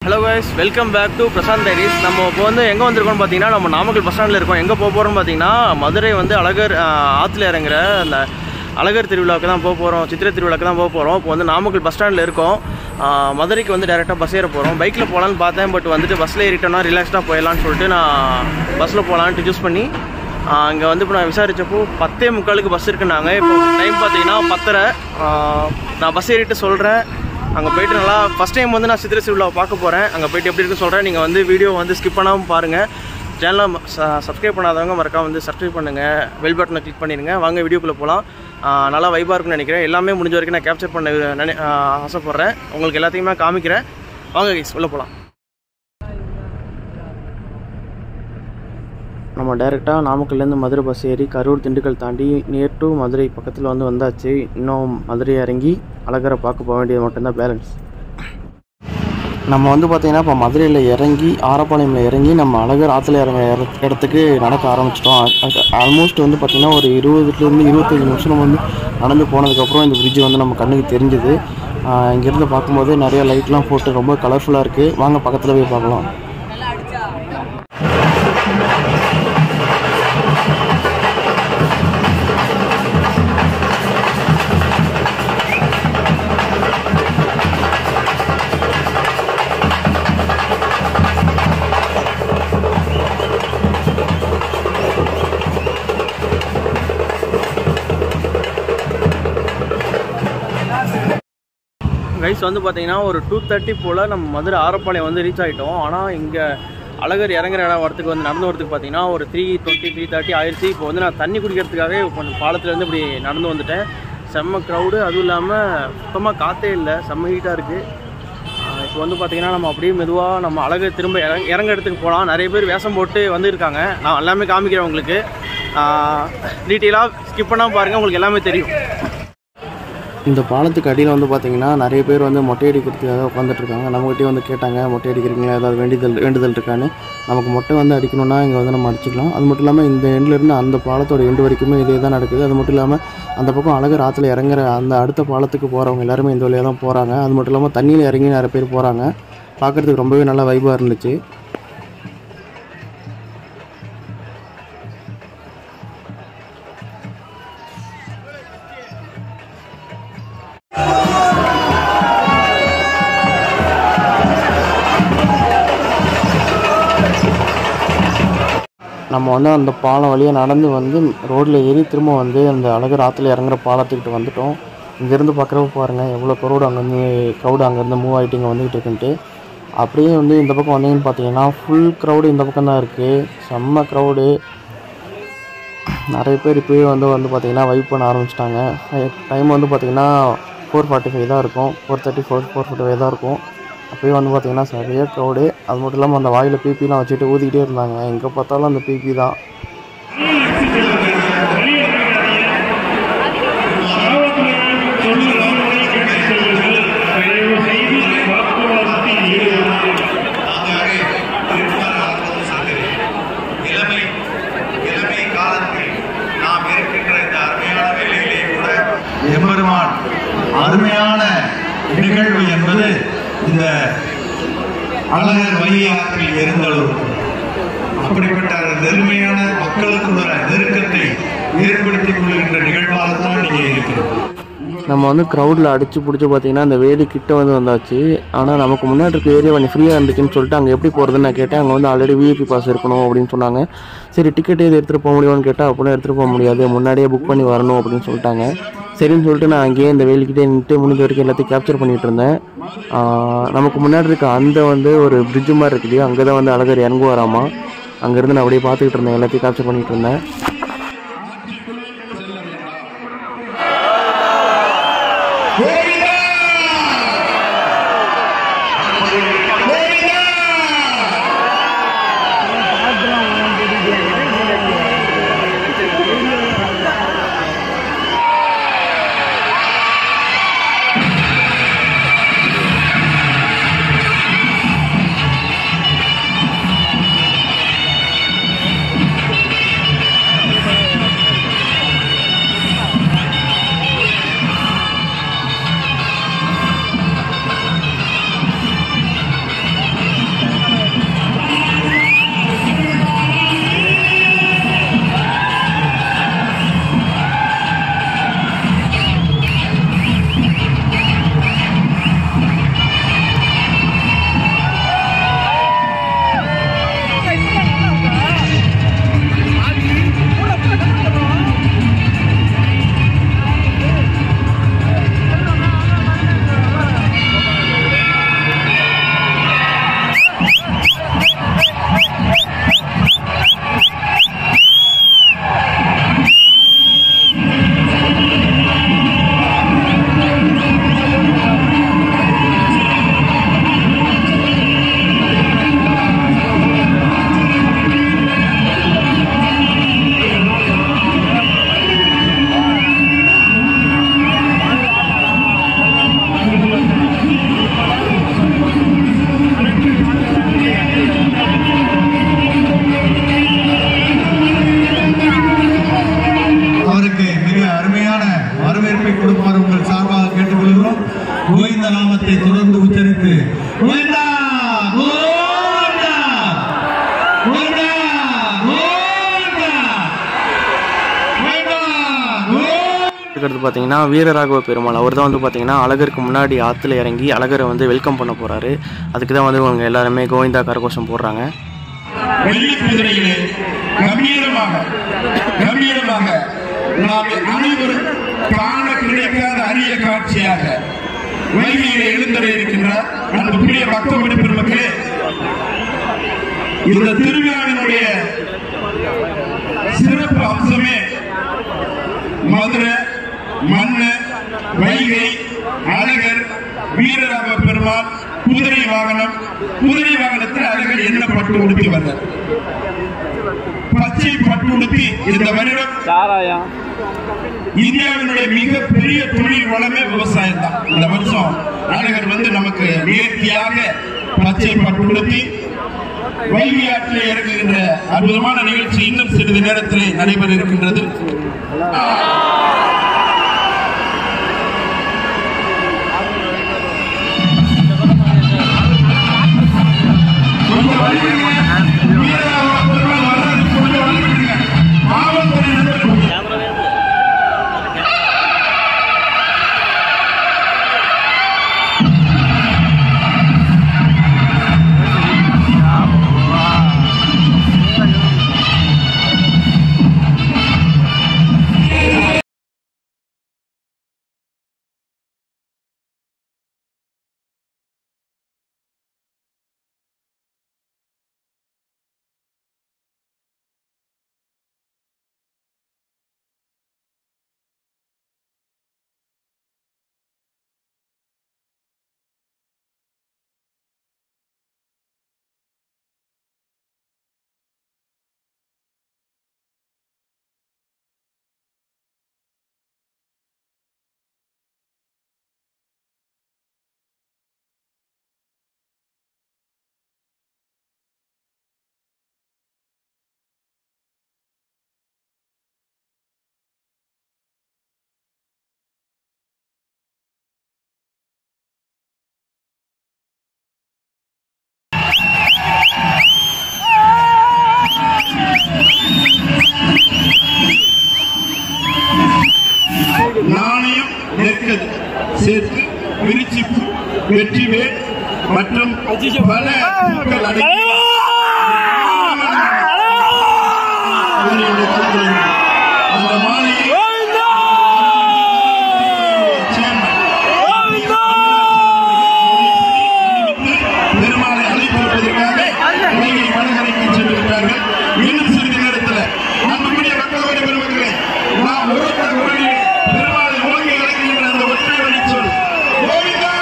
Hello guys, welcome back to Prasant Diaries. நம்ம இப்போ வந்து எங்கே வந்திருக்கோம்னு பார்த்தீங்கன்னா நம்ம நாமக்கல் பஸ் ஸ்டாண்டில் இருக்கோம். எங்கே போக போகிறோம்னு பார்த்தீங்கன்னா மதுரை வந்து அழகர் ஆற்றுல இறங்குற அந்த அழகர் திருவிழாவுக்கு தான் போக போகிறோம், சித்திரை திருவிழாவுக்கு தான் போக போகிறோம். இப்போ வந்து நாமக்கல் பஸ் ஸ்டாண்டில் இருக்கோம். மதுரைக்கு வந்து டேரெக்டாக பஸ் ஏற போகிறோம். பைக்கில் போகலான்னு பார்த்தேன், பட் வந்துட்டு பஸ்ஸில் ஏறிட்டோம்னா ரிலாக்ஸ்டாக போயிடலான்னு சொல்லிட்டு நான் பஸ்ஸில் போகலான்ட்டு சூஸ் பண்ணி இங்கே வந்து இப்போ நான் விசாரித்தப்போ 10:45 பஸ் இருக்குன்னாங்க. இப்போ டைம் பார்த்தீங்கன்னா 10:30. நான் பஸ் ஏறிட்டு சொல்கிறேன். அங்கே போய்ட்டு நல்லா ஃபஸ்ட் டைம் வந்து நான் சித்திரை திருவிழாவை பார்க்க போகிறேன். அங்கே போய்ட்டு எப்படி இருக்குன்னு சொல்கிறேன். நீங்கள் வந்து வீடியோ வந்து ஸ்கிப் பண்ணாமல் பாருங்கள். சேனலை சப்ஸ்கிரைப் பண்ணாதவங்க மறக்காம வந்து சப்ஸ்கிரைப் பண்ணுங்கள், பெல் பட்டனை கிளிக் பண்ணிடுங்க. வாங்க வீடியோக்குள்ளே போகலாம். நல்லா வைபாக இருக்குன்னு நினைக்கிறேன். எல்லாமே முடிஞ்ச வரைக்கும் நான் கேப்சர் பண்ண ஆசைப்பட்றேன். உங்களுக்கு எல்லாத்தையுமே காமிக்கிறேன். வாங்க கைஸ் உள்ளே போகலாம். நம்ம டைரெக்டாக நாமக்கல்லேருந்து மதுரை பஸ் ஏறி கரூர் திண்டுக்கல் தாண்டி நியர் டு மதுரை பக்கத்தில் வந்து வந்தாச்சு. இன்னும் மதுரை இறங்கி அழகரை பார்க்க போக வேண்டியது மட்டும்தான் பேலன்ஸ். நம்ம வந்து பார்த்திங்கன்னா இப்போ மதுரையில் இறங்கி ஆரப்பாளையமில் இறங்கி நம்ம அழகர் ஆற்றுல இறங்க இடத்துக்கு நடக்க ஆரம்பிச்சிட்டோம். ஆல்மோஸ்ட் வந்து பார்த்திங்கன்னா ஒரு 20 to 25 நிமிஷம் வந்து நடந்து போனதுக்கப்புறம் இந்த பிரிட்ஜ் வந்து நம்ம கண்ணுக்கு தெரிஞ்சுது. இங்கேருந்து பார்க்கும்போது நிறையா லைட்லாம் போட்டு ரொம்ப கலர்ஃபுல்லாக இருக்குது. வாங்க பக்கத்தில் போய் பார்க்கலாம். கைஸ் வந்து பார்த்தீங்கன்னா ஒரு 2:30 போல் நம்ம மதுரை ஆரப்பாளையம் வந்து ரீச் ஆகிட்டோம். ஆனால் இங்கே அழகர் இறங்குற இடம் வரத்துக்கு வந்து நடந்து வரதுக்கு பார்த்தீங்கன்னா ஒரு 3:20 3:30 ஆயிடுச்சு. இப்போ வந்து நான் தண்ணி குடிக்கிறதுக்காகவே கொஞ்சம் பாலத்துலேருந்து இப்படி நடந்து வந்துட்டேன். செம்ம க்ரௌடு, அதுவும் இல்லாமல் சுத்தமாக காற்றே இல்லை, செம்ம ஹீட்டாக இருக்குது. இப்போ வந்து பார்த்திங்கன்னா நம்ம அப்படியே மெதுவாக நம்ம அழகர் திரும்ப இறங்க இடத்துக்கு போகலாம். நிறைய பேர் வேஷம் போட்டு வந்துருக்காங்க. நான் எல்லாமே காமிக்கிறேன் உங்களுக்கு. டீட்டெயிலாக ஸ்கிப் பண்ணாமல் பாருங்கள், உங்களுக்கு எல்லாமே தெரியும். இந்த பாலத்துக்கு அடியில் வந்து பார்த்திங்கன்னா நிறைய பேர் வந்து மொட்டை அடிக்கிறதுக்காக உட்காந்துட்ருக்காங்க. நம்மகிட்டே வந்து கேட்டாங்க, மொட்டை அடிக்கிறீங்களா, ஏதாவது வேண்டுதல் இருக்கான்னு. நமக்கு மொட்டை வந்து அடிக்கணும்னா இங்கே வந்து நம்ம அடிச்சிக்கலாம். அது மட்டும் இல்லாமல் இந்த எண்ட்லேருந்து அந்த பாலத்தோட எண்டு வரைக்குமே இதே தான் நடக்குது. அது மட்டும் இல்லாமல் அந்த பக்கம் அழகர் ஆற்றுல இறங்குற அந்த அடுத்த பாலத்துக்கு போகிறவங்க எல்லாருமே இந்த வழியாக தான் போகிறாங்க. அது மட்டும் இல்லாமல் தண்ணியில் இறங்கி நிறைய பேர் போகிறாங்க. பார்க்குறதுக்கு ரொம்பவே நல்லா வைபாக இருந்துச்சு. நம்ம வந்து அந்த பாலம் வழியாக நடந்து வந்து ரோட்டில் ஏறி திரும்ப வந்து அந்த அழகர் ஆற்றுல இறங்குற பாலத்துக்கிட்ட வந்துவிட்டோம். இங்கேருந்து பார்க்குறப்ப பாருங்கள் எவ்வளோ க்ரௌடு அங்கேருந்து மூவ் ஆகிட்டு இங்கே வந்துக்கிட்டு இருக்குன்ட்டு. அப்படியே வந்து இந்த பக்கம் வந்தீங்கன்னு பார்த்தீங்கன்னா ஃபுல் க்ரௌடு இந்த பக்கம் தான் இருக்குது. செம்ம க்ரௌடு. நிறைய பேர் இப்போயே வந்து பார்த்திங்கன்னா வைப் பண்ண ஆரம்பிச்சிட்டாங்க. டைம் வந்து பார்த்திங்கன்னா 4:45 தான் இருக்கும், 4:30 4:45 தான் இருக்கும். அப்போயே வந்து பார்த்திங்கன்னா சரியாக க்ரௌடு. அது மட்டும் இல்லாமல் அந்த வாயில் பிபிலாம் வச்சுட்டு ஊதிக்கிட்டே இருந்தாங்க. எங்கே பார்த்தாலும் அந்த பிபி தான். அருமையான நிகழ்வு என்பது இந்த அழகர் வையாற்றில் இருந்தளவு. அப்படிப்பட்ட நெருமையான மக்களுக்குள்ள நெருக்கத்தை ஏற்படுத்திக் கொள்கின்ற நிகழ்வாக தான் இங்கே இருக்கிறது. நம்ம வந்து க்ரௌடில் அடித்து பிடிச்சி பார்த்திங்கன்னா அந்த வேலி கிட்ட வந்து வந்தாச்சு. ஆனால் நமக்கு முன்னாடி இருக்க ஏரியா கொஞ்சம் ஃப்ரீயாக இருந்துச்சுன்னு சொல்லிட்டு அங்கே எப்படி போகிறதுன்னு நான் கேட்டேன். அங்கே வந்து ஆல்ரெடி விஐபி பாஸ் இருக்கணும் அப்படின்னு சொன்னாங்க. சரி டிக்கெட் எது எடுத்துகிட்டு போக முடியும்னு கேட்டால் அப்படின்னா எடுத்துகிட்டு போக முடியாது, முன்னாடியே புக் பண்ணி வரணும் அப்படின்னு சொல்லிட்டாங்க. சரின்னு சொல்லிட்டு நான் அங்கேயே இந்த வேலிக்கிட்டே நின்று முடிஞ்ச வரைக்கும் எல்லாத்தையும் கேப்சர் பண்ணிகிட்டு இருந்தேன். நமக்கு முன்னாடி இருக்க அந்த வந்து ஒரு பிரிட்ஜு மாதிரி இருக்குது, அங்கே தான் வந்து அழகர் இறங்குவாராமா. அங்கேருந்து நான் அப்படியே பார்த்துக்கிட்டு இருந்தேன், எல்லாத்தையும் கேப்சர் பண்ணிகிட்டு இருந்தேன். வந்து பார்த்திங்கன்னா வீரராகவ பெருமாள். அவர் தான் வந்து பார்த்திங்கன்னா அழகருக்கு முன்னாடி ஆற்றுல இறங்கி அழகரை வந்து வெல்கம் பண்ண போகிறாரு. அதுக்கு தான் வந்து அவங்க எல்லாருமே கோவிந்தா கரகோஷம் போடுறாங்க. நாம் அனைவரும் காண கிடைக்காத அரிய காட்சியாக வைகையிலே எழுந்தருளி இருக்கின்றார். அன்புக்குரிய பக்தமணி பெருமக்களே, இந்த திருவிழாவினுடைய சிறப்பு அம்சமே மதுரை மண்ணு வைகை அழகர் வீரராகவ பெருமாள் குதிரை வாகனம். குதிரை வாகனத்தில் அழகர் என்ன பட்டு உடுத்தி வந்தார்? பச்சை பட்டு உடுத்தி. இந்த வருடம் இந்தியாவினுடைய மிக பெரிய தொழில் வளமே விவசாயம் தான். இந்த வருஷம் அழகர் வந்து நமக்கு நேர்த்தியாக பச்சை பட்டு உடுத்தி வைகை ஆற்றில் இறங்குகின்ற அற்புதமான நிகழ்ச்சி இன்னும் சிறிது நேரத்தில் நடைபெற இருக்கின்றது. நாணயம் நெற்கது சேர்த்து விரிச்சிப்பு வெற்றிவேல் மற்றும் பல அந்த மாலையை பெருமாளை அழைப்பதற்காக வடகரைக்கு சென்றிருக்கிறார்கள். இன்னும் சிறிது நேரத்தில் நம்முடைய மக்களுடைய பெருமக்களை நாம் பெருமாளை ஓங்கி இறங்குகின்ற அந்த ஒற்றை வழி சொல் கோவிந்தா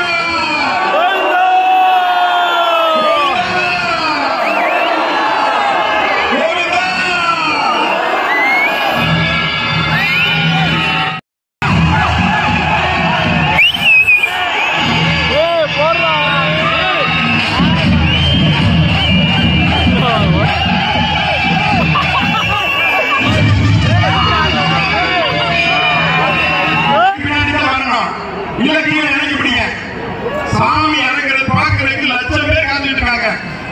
சாமி இறங்குறது பாக்குறதுக்கு லட்சம் பேர் காத்துட்டு இருக்காங்க.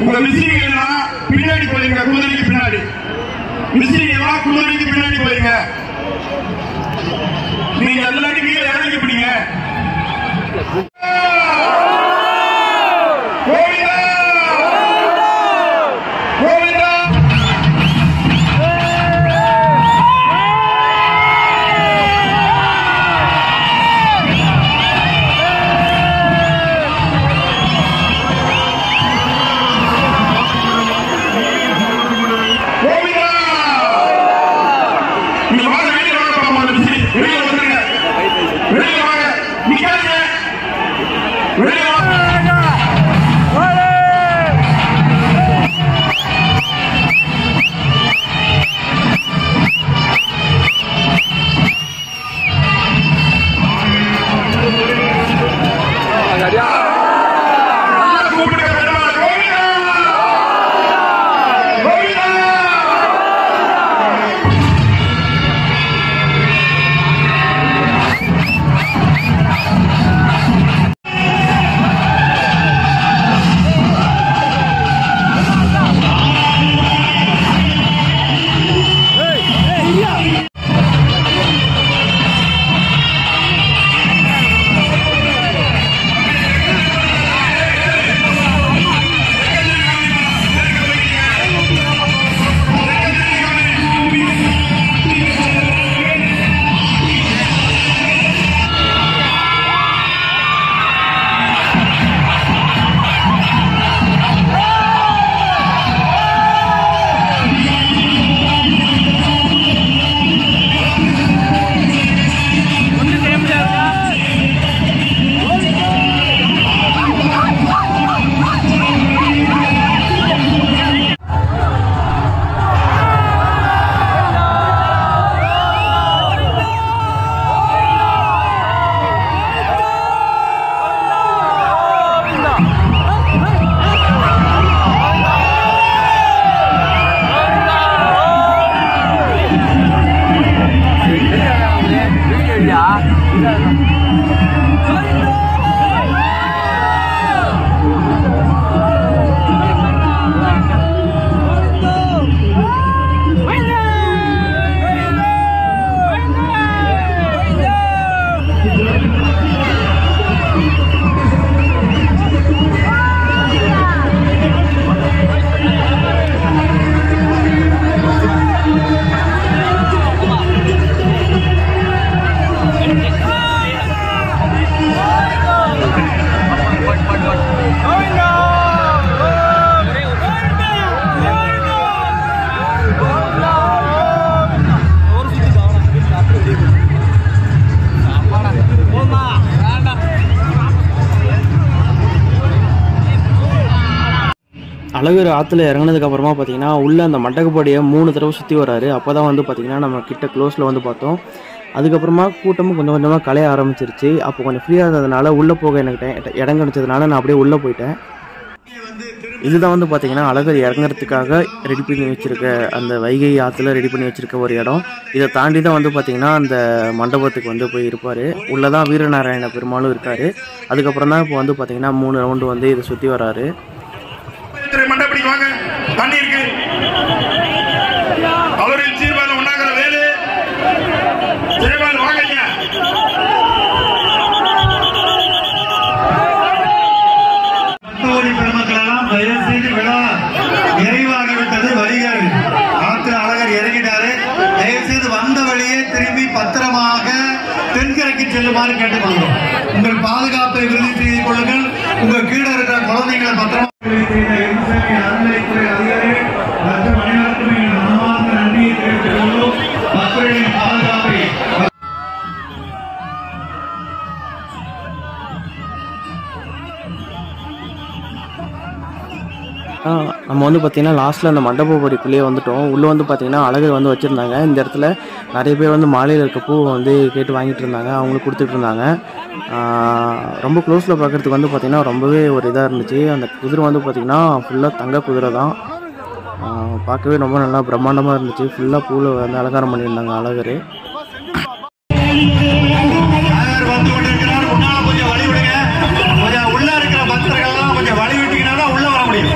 உங்க விசிறிகள் பின்னாடி போயிருங்க, குதிரைக்கு பின்னாடி விசிறிகள் குதிரைக்கு பின்னாடி போயிருங்க. நீங்க எல்லாரும் கீழே இறங்கி பிடிங்க. கோவிந்தா கோவிந்தா வெளியே வாங்க. அழகர் ஆற்றுல இறங்கினதுக்கப்புறமா பார்த்தீங்கன்னா உள்ளே அந்த மண்டகப்படியை 3 தடவை சுற்றி வராரு. அப்போ தான் வந்து பார்த்திங்கன்னா நம்ம கிட்ட க்ளோஸில் வந்து பார்த்தோம். அதுக்கப்புறமா கூட்டமும் கொஞ்சம் கொஞ்சமாக கலைய ஆரம்பிச்சிருச்சு. அப்போ கொஞ்சம் ஃப்ரீயாக இருந்ததுனால உள்ளே போக எனக்கு இடம் கிடச்சதுனால நான் அப்படியே உள்ளே போயிட்டேன். இதுதான் வந்து பார்த்திங்கன்னா அழகர் இறங்குறதுக்காக ரெடி பண்ணி வச்சுருக்க அந்த வைகை ஆற்றுல ரெடி பண்ணி வச்சுருக்க ஒரு இடம். இதை தாண்டி தான் வந்து பார்த்திங்கன்னா அந்த மண்டபத்துக்கு வந்து போய் இருப்பார். உள்ளே தான் வீரநாராயண பெருமாளும் இருக்கார். அதுக்கப்புறம் தான் இப்போ வந்து பார்த்திங்கன்னா 3 ரவுண்டு வந்து இதை சுற்றி வராரு. பெருமக்களெல்லாம் தயவு செய்து விழா நிறைவாகிவிட்டது. வருகிறார் ஆற்றில் அழகர் இறங்கிட்டாரு. தயவு செய்து வந்த வழியே திரும்பி பத்திரமாக தென்கரைக்கு செல்லுமாறு கேட்டுக்கொள்கிறோம். உங்கள் பாதுகாப்பை உறுதி செய்து கொள்ளுங்கள். உங்கள் கீழே இருக்கிற குழந்தைகளை பத்திரமாக அறநிலைத்துறை அதிகாரி மற்றும் அனைவருக்கும் எங்கள் மனமார்ந்த நன்றியை தெரிவித்துக் கொள்வோம். மக்களின் பாதுகாப்பை நம்ம வந்து பார்த்திங்கன்னா லாஸ்ட்டில் அந்த மண்டபப்படிக்குள்ளேயே வந்துட்டோம். உள்ளே வந்து பார்த்திங்கன்னா அழகர் வந்து வச்சுருந்தாங்க. இந்த இடத்துல நிறைய பேர் வந்து மாலையில் இருக்க பூவை வந்து கேட்டு வாங்கிட்டு இருந்தாங்க. அவங்களுக்கு கொடுத்துட்டு இருந்தாங்க. ரொம்ப க்ளோஸில் பார்க்குறதுக்கு வந்து பார்த்திங்கன்னா ரொம்பவே ஒரு இதாக இருந்துச்சு. அந்த குதிரை வந்து பார்த்திங்கன்னா ஃபுல்லாக தங்க குதிரை தான். பார்க்கவே ரொம்ப நல்லா பிரம்மாண்டமாக இருந்துச்சு. ஃபுல்லாக பூவில் வந்து அலங்காரம் பண்ணியிருந்தாங்க அழகர். உள்ள இருக்கிற பக்தர்கள்லாம் கொஞ்சம் வழி விட்டீங்கன்னா தான் உள்ள வர முடியும்.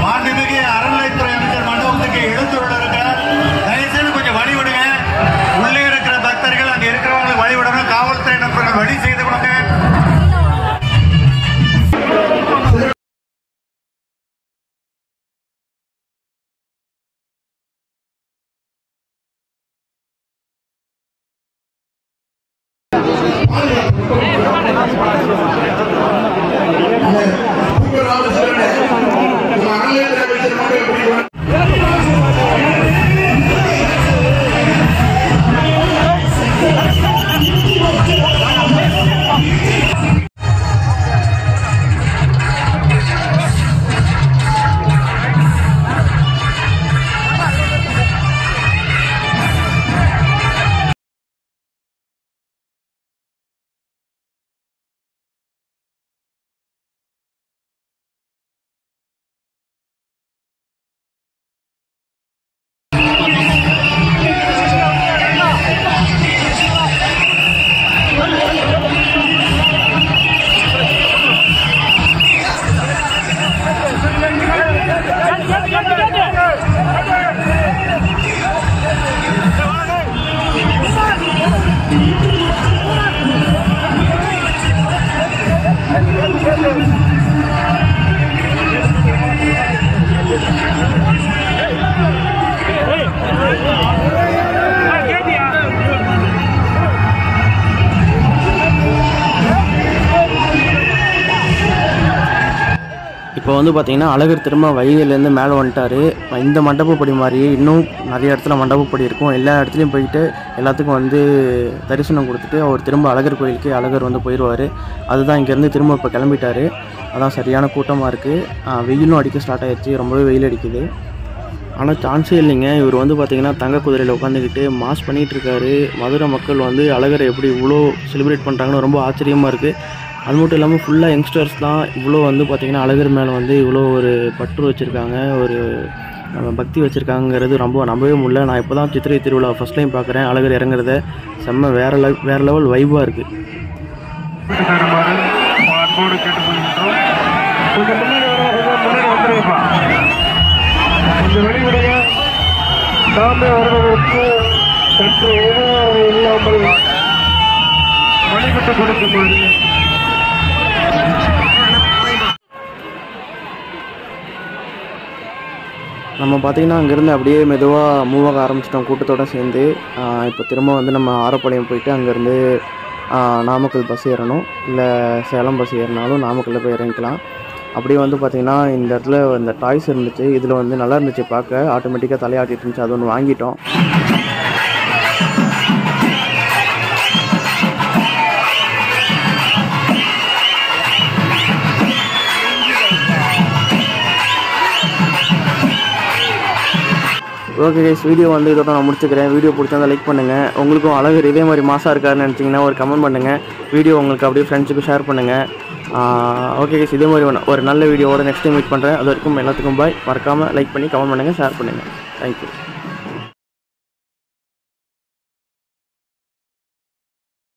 மாண்புமிகு அறநிலைத்துறை அமைச்சர் மண்டபத்துக்கு எழுத்துள்ள இருக்க தயவுசெய்து கொஞ்சம் வழி விடுங்க. உள்ளே இருக்கிற பக்தர்கள் அங்க இருக்கிறவங்களுக்கு வழி விடணும். காவல்துறை நண்பர்கள் வழி செய்து கொடுங்க. இப்போ வந்து பார்த்திங்கன்னா அழகர் திரும்ப வைகையிலேருந்து மேலே வந்துட்டார். இந்த மண்டபப்படி மாதிரியே இன்னும் நிறைய இடத்துல மண்டபப்படி இருக்கும். எல்லா இடத்துலையும் போயிட்டு எல்லாத்துக்கும் வந்து தரிசனம் கொடுத்துட்டு அவர் திரும்ப அழகர் கோயிலுக்கு அழகர் வந்து போயிடுவார். அதுதான் இங்கேருந்து திரும்ப இப்போ கிளம்பிட்டார். அதான் சரியான கூட்டமாக இருக்குது. வெயிலும் அடிக்க ஸ்டார்ட் ஆகிடுச்சு. ரொம்பவே வெயில் அடிக்குது. ஆனால் சான்ஸே இல்லைங்க. இவர் வந்து பார்த்திங்கன்னா தங்க குதிரையில் உட்காந்துக்கிட்டு மாஸ் பண்ணிகிட்ருக்காரு. மதுரை மக்கள் வந்து அழகரை எப்படி இவ்வளோ செலிப்ரேட் பண்ணுறாங்கன்னு ரொம்ப ஆச்சரியமாக இருக்குது. அது மட்டும் இல்லாமல் ஃபுல்லாக யங்ஸ்டர்ஸ் தான் இவ்வளோ வந்து பார்த்திங்கன்னா அழகர் மேலே வந்து இவ்வளோ ஒரு பற்று வச்சுருக்காங்க, ஒரு பக்தி வச்சுருக்காங்கிறது ரொம்ப நம்பவே முடியல. நான் இப்போ தான் சித்திரை திருவிழா ஃபஸ்ட் டைம் பார்க்குறேன். அழகர் இறங்குறத செம்ம வேறு லெவல் வைப்பாக இருக்குது. வழிபட்டு கொடுக்கும்போது நம்ம பார்த்திங்கன்னா அங்கேருந்து அப்படியே மெதுவாக மூவ் ஆக ஆரம்பிச்சிட்டோம் கூட்டத்தோடு சேர்ந்து. இப்போ திரும்ப வந்து நம்ம ஆரப்பாளையம் போயிட்டு அங்கேருந்து நாமக்கல் பஸ் ஏறணும். இல்லை சேலம் பஸ் ஏறினாலும் நாமக்கல்லில் போய் இறங்கிக்கலாம். அப்படியே வந்து பார்த்திங்கன்னா இந்த இடத்துல இந்த டாய்ஸ் இருந்துச்சு. இதில் வந்து நல்லா இருந்துச்சு பார்க்க. ஆட்டோமேட்டிக்காக தலையாட்டிட்டு இருந்துச்சு. அது ஒன்று வாங்கிட்டோம். ஓகே கைஸ், வீடியோ வந்து இதோட நான் முடிச்சுக்கிறேன். வீடியோ பிடிச்சிருந்தா லைக் பண்ணுங்கள். உங்களுக்கும் அழகர் இதே மாதிரி மாசாக இருக்காருன்னு நினச்சிங்கன்னா ஒரு கமெண்ட் பண்ணுங்கள். வீடியோ உங்களுக்கு அப்படியே ஃப்ரெண்ட்ஸுக்கு ஷேர் பண்ணுங்கள். ஓகே கைஸ், இதே மாதிரி ஒரு நல்ல வீடியோவோட நெக்ஸ்ட் டைம் மீட் பண்ணுறேன். அது வரைக்கும் எல்லாத்துக்கும் பாய். மறக்காமல் லைக் பண்ணி கமெண்ட் பண்ணுங்கள், ஷேர் பண்ணுங்கள். தேங்க்யூ.